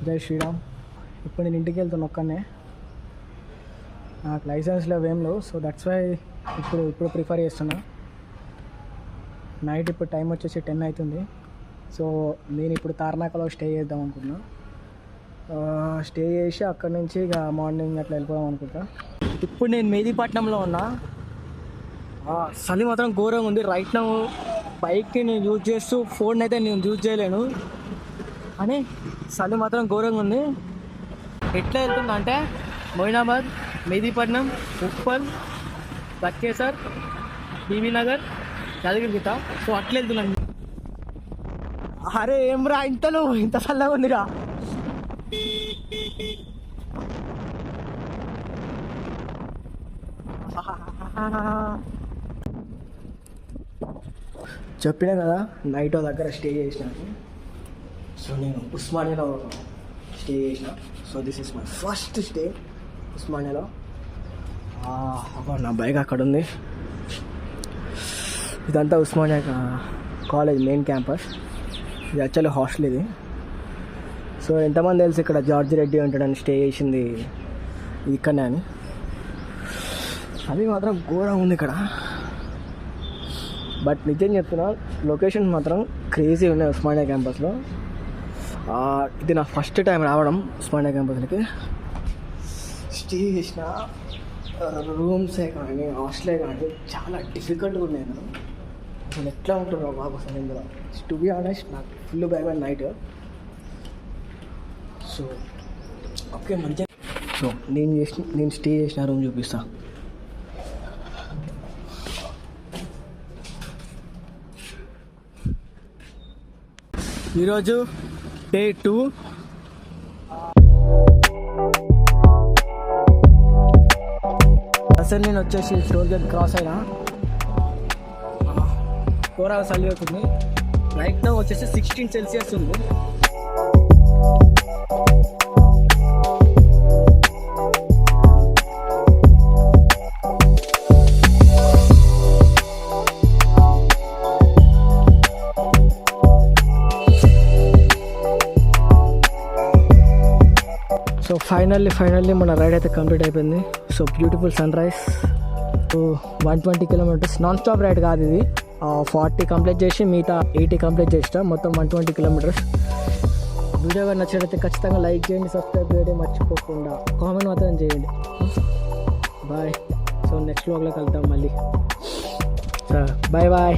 జై శ్రీరామ్. ఇప్పుడు నేను ఇంటికి వెళ్తాను ఒక్కనే, నాకు లైసెన్స్ లేవు ఏం లేవు. సో దట్స్ వై ఇప్పుడు ప్రిఫర్ చేస్తున్నా. నైట్ ఇప్పుడు టైం వచ్చేసి 10 అవుతుంది. సో నేను ఇప్పుడు తార్నాకలో స్టే చేద్దాం అనుకుంటున్నా. స్టే చేసి అక్కడి నుంచి ఇక మార్నింగ్ అట్లా వెళ్ళిపోదాం అనుకుంటా. ఇప్పుడు నేను మెహదీపట్నంలో ఉన్నా. చలి మాత్రం ఘోరంగా ఉంది. రైట్ నౌ బైక్ని నేను యూజ్ చేస్తూ ఫోన్ అయితే నేను యూజ్ చేయలేను అని చలి మాత్రం ఘోరంగా ఉంది. ఎట్లా వెళ్తుందా అంటే మొయినాబాద్, మెహదీపట్నం, ఉప్పల్, బట్కేసర్, బీబీ నగర్, యాదగిరిగుట్ట. సో అట్లా వెళ్తున్నాను. అరే ఏం రా ఇంత చల్లగా ఉందిరా. చెప్పినా కదా నైట్ దగ్గర స్టే చేసినాను. సో నేను ఉస్మానియాలో స్టే చేసిన. So this is my first stay ఉస్మానియాలో. నా బైక్ అక్కడ ఉంది. ఇదంతా ఉస్మానియా కాలేజ్ మెయిన్ క్యాంపస్. ఇది యాక్చువల్లీ హాస్టల్ ఇది. సో ఎంతమంది తెలుసు ఇక్కడ జార్జి రెడ్డి ఉంటాడని స్టే చేసింది ఇక్కడనే అని. అది మాత్రం ఘోరంగా ఉంది ఇక్కడ. బట్ నిజం చెప్తున్నా, లొకేషన్ మాత్రం క్రేజీ ఉన్నాయి ఉస్మానియా క్యాంపస్లో. ఇది నా ఫస్ట్ టైం రావడం ఉస్మానియా క్యాంపస్లకి. స్టే చేసిన రూమ్సే కానీ హాస్టలే కానీ చాలా డిఫికల్ట్గా ఉన్నాయి కదా. అసలు ఎట్లా ఉంటుందో బాబు అసలు ఇందులో. టు బి ఆనెస్ట్ నాకు ఫుల్ భయం నైట్. సో ఓకే మంచిగా. సో నేను స్టే చేసిన రూమ్ చూపిస్తా. ఈరోజు డే 2. అసలు నేను వచ్చేసి టోల్ గేట్ క్రాస్ అయినా. కూరగా చలి అవుతుంది. రైట్ నౌ వచ్చేసి 16 సెల్సియస్ ఉంది. సో ఫైనల్లీ మన రైడ్ అయితే కంప్లీట్ అయిపోయింది. So beautiful sunrise. 120 kilometres non stop ride కాదు ఇది. 40 కంప్లీట్ చేసి మిగతా 80 కంప్లీట్ చేసిన. మొత్తం 120 కిలోమీటర్స్. వీడియో కానీ నచ్చినట్లయితే ఖచ్చితంగా లైక్ చేయండి, సబ్స్క్రైబ్ చేయడం మర్చిపోకుండా, కామెంట్ మాత్రం చేయండి. బాయ్. సో నెక్స్ట్ వ్లాగ్లో కలుద్దాం మళ్ళీ. So bye.